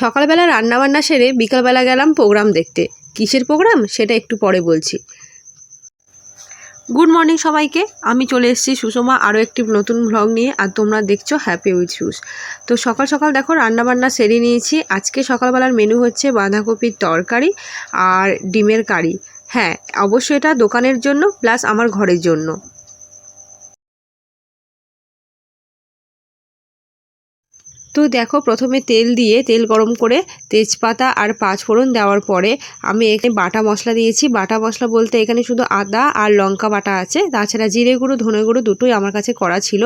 সকালবেলা রান্নাবান্না সেরে বিকালবেলা গেলাম প্রোগ্রাম দেখতে। কিসের প্রোগ্রাম সেটা একটু পরে বলছি। গুড মর্নিং সবাইকে, আমি চলে এসেছি সুষমা আরও একটি নতুন ব্লগ নিয়ে। আর তোমরা দেখছো হ্যাপি উইথ সুস। তো সকাল সকাল দেখো রান্নাবান্না সেরে নিয়েছি। আজকে সকালবেলার মেনু হচ্ছে বাঁধাকপির তরকারি আর ডিমের কারি। হ্যাঁ, অবশ্যই এটা দোকানের জন্য প্লাস আমার ঘরের জন্য। তো দেখো প্রথমে তেল দিয়ে তেল গরম করে তেজপাতা আর পাঁচফোড়ন দেওয়ার পরে আমি এখানে বাটা মশলা দিয়েছি। বাটা মশলা বলতে এখানে শুধু আদা আর লঙ্কা বাটা আছে, তাছাড়া জিরে গুঁড়ো ধনে গুঁড়ো দুটোই আমার কাছে করা ছিল।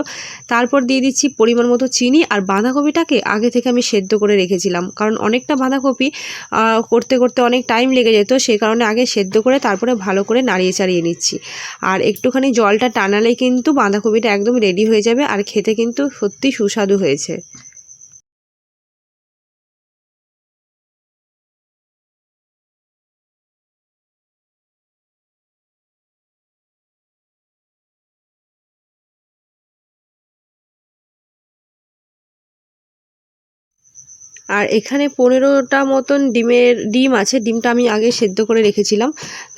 তারপর দিয়ে দিচ্ছি পরিমাণ মতো চিনি। আর বাঁধাকপিটাকে আগে থেকে আমি সেদ্ধ করে রেখেছিলাম, কারণ অনেকটা বাঁধাকপি করতে করতে অনেক টাইম লেগে যেত, সেই কারণে আগে সেদ্ধ করে তারপরে ভালো করে নাড়িয়ে চাড়িয়ে নিচ্ছি। আর একটুখানি জলটা টানালেই কিন্তু বাঁধাকপিটা একদম রেডি হয়ে যাবে, আর খেতে কিন্তু সত্যি সুস্বাদু হয়েছে। আর এখানে 15টা মতন ডিম আছে। ডিমটা আমি আগে সেদ্ধ করে রেখেছিলাম,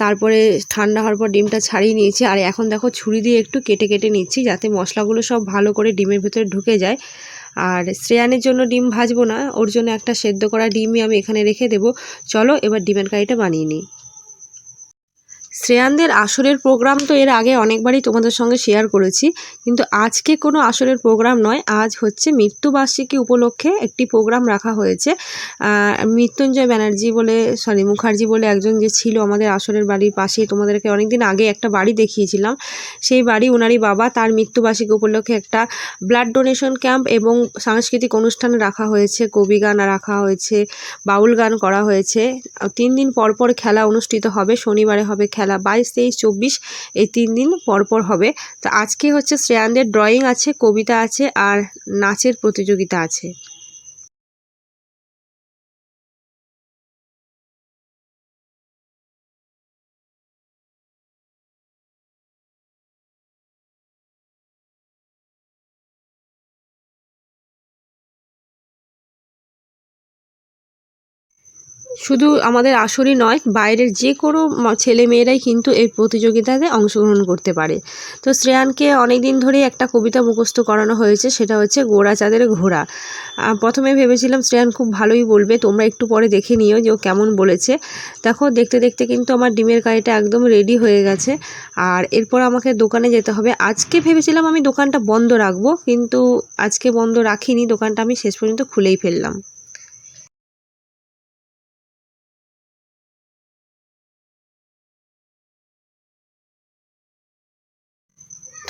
তারপরে ঠান্ডা হওয়ার পর ডিমটা ছাড়িয়ে নিয়েছি। আর এখন দেখো ছুরি দিয়ে একটু কেটে কেটে নিচ্ছি, যাতে মশলাগুলো সব ভালো করে ডিমের ভেতরে ঢুকে যায়। আর শ্রেয়ানের জন্য ডিম ভাজবো না, ওর জন্য একটা সেদ্ধ করা ডিমই আমি এখানে রেখে দেবো। চলো এবার ডিমের কারিটা বানিয়ে নিই। শ্রেয়ানদের আসরের প্রোগ্রাম তো এর আগে অনেকবারই তোমাদের সঙ্গে শেয়ার করেছি, কিন্তু আজকে কোনো আসরের প্রোগ্রাম নয়। আজ হচ্ছে মৃত্যুবার্ষিকী উপলক্ষে একটি প্রোগ্রাম রাখা হয়েছে। মৃত্যুঞ্জয় মুখার্জি বলে একজন যে ছিল আমাদের আসরের বাড়ির পাশেই, তোমাদেরকে অনেকদিন আগে একটা বাড়ি দেখিয়েছিলাম, সেই বাড়ি ওনারই বাবা। তার মৃত্যুবার্ষিকী উপলক্ষে একটা ব্লাড ডোনেশন ক্যাম্প এবং সাংস্কৃতিক অনুষ্ঠান রাখা হয়েছে। কবি গান রাখা হয়েছে, বাউল গান করা হয়েছে। 3 দিন পর পর খেলা অনুষ্ঠিত হবে। শনিবারে হবে খেলা 22, 23, 24, এই 3 দিন পরপর হবে। তো আজকে হচ্ছে শ্রেয়ানদের ড্রয়িং আছে, কবিতা আছে আর নাচের প্রতিযোগিতা আছে। শুধু আমাদের আসরই নয়, বাইরের যে কোনো ছেলে মেয়েরাই কিন্তু এই প্রতিযোগিতাতে অংশগ্রহণ করতে পারে। তো শ্রেয়ানকে অনেক দিন ধরেই একটা কবিতা মুখস্থ করানো হয়েছে, সেটা হচ্ছে গোরা চাঁদের ঘোড়া। প্রথমে ভেবেছিলাম শ্রেয়ান খুব ভালোই বলবে, তোমরা একটু পরে দেখে নিও যে ও কেমন বলেছে। দেখো দেখতে দেখতে কিন্তু আমার ডিমের কারিটা একদম রেডি হয়ে গেছে। আর এরপর আমাকে দোকানে যেতে হবে। আজকে ভেবেছিলাম আমি দোকানটা বন্ধ রাখবো, কিন্তু আজকে বন্ধ রাখিনি, দোকানটা আমি শেষ পর্যন্ত খুলেই ফেললাম।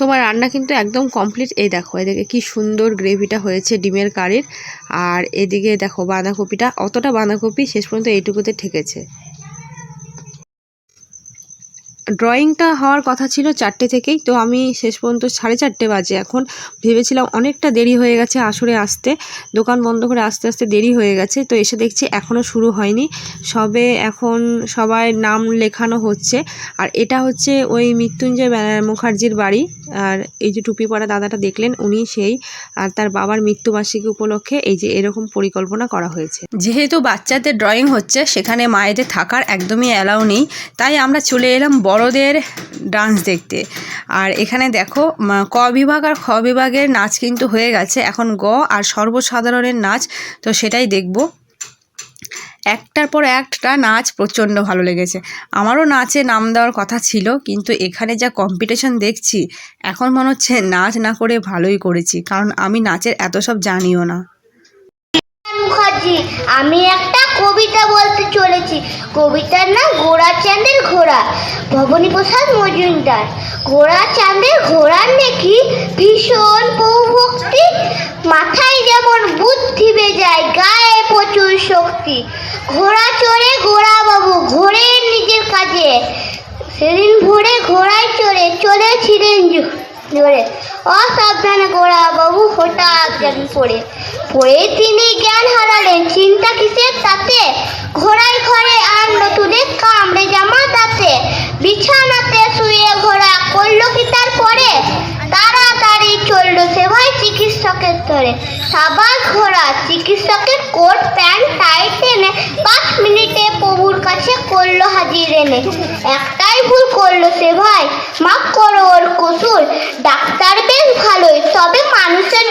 তোমার রান্না কিন্তু একদম কমপ্লিট। এই দেখো এদিকে কি সুন্দর গ্রেভিটা হয়েছে ডিমের কারির। আর এদিকে দেখো বাঁধাকপিটা, অতটা বাঁধাকপি শেষ পর্যন্ত এইটুকুতে ঠেকেছে। ড্রয়িংটা হওয়ার কথা ছিল 4টে থেকেই, তো আমি শেষ পর্যন্ত 4:30 বাজে এখন। ভেবেছিলাম অনেকটা দেরি হয়ে গেছে আসরে আসতে, দোকান বন্ধ করে আস্তে আস্তে দেরি হয়ে গেছে। তো এসে দেখছি এখনও শুরু হয়নি, সবে এখন সবাই নাম লেখানো হচ্ছে। আর এটা হচ্ছে ওই মৃত্যুঞ্জয় মুখার্জির বাড়ি। আর এই যে টুপি পরা দাদাটা দেখলেন, উনি সেই। আর তার বাবার মৃত্যুবার্ষিকী উপলক্ষে এই যে এরকম পরিকল্পনা করা হয়েছে। যেহেতু বাচ্চাদের ড্রয়িং হচ্ছে, সেখানে মায়েদের থাকার একদমই অ্যালাউ নেই, তাই আমরা চলে এলাম বড়দের ডান্স দেখতে। আর এখানে দেখো ক বিভাগ আর খ বিভাগের নাচ কিন্তু হয়ে গেছে, এখন গ আর সর্বসাধারণের নাচ। তো সেটাই দেখব। একটার পর একটা নাচ প্রচণ্ড ভালো লেগেছে। আমারও নাচে নাম দেওয়ার কথা ছিল, কিন্তু এখানে যা কম্পিটিশন দেখছি, এখন মনে হচ্ছে নাচ না করে ভালোই করেছি, কারণ আমি নাচের এত সব জানিও না। মুখার্জি, আমি একটা কবিতা বলতে চলেছি। কবিতার নাম গোরা চাঁদের ঘোড়া, ভবনী প্রসাদ মজুমদার। গোরা চাঁদের ঘোড়ার নাকি ভীষণ প্রভক্তি, মাথায় যেমন বুদ্ধি বেজায়, গায়ে প্রচুর শক্তি। ঘোড়া চড়ে গোরা বাবু ঘোরের নিজের কাজে, সেদিন ভোরে ঘোড়ায় চড়ে চলেছিলেন জোরে। অসাবধানে গোরা বাবু হঠাৎ জ্ঞান পড়ে তিনি জ্ঞান হারালেন। চিন্তা কিসের তাতে, ঘোড়ায় ঘরে আনলো তুলে কামড়ে জামা তাতে। বিছানাতে শুয়ে ঘোড়া করলো কি তারপরে, তাড়াতাড়ি চললো সে ভাই চিকিৎসকের ধরে। সাবাস ঘোড়া চিকিৎসকের কোট প্যান্ট টাইট এনে 5 মিনিটে প্রভুর কাছে করলো হাজির এনে। একটাই ভুল করলো সে ভাই, মাফ করো ওর কসুর। ডাক্তার বেশ ভালোই, তবে মানুষের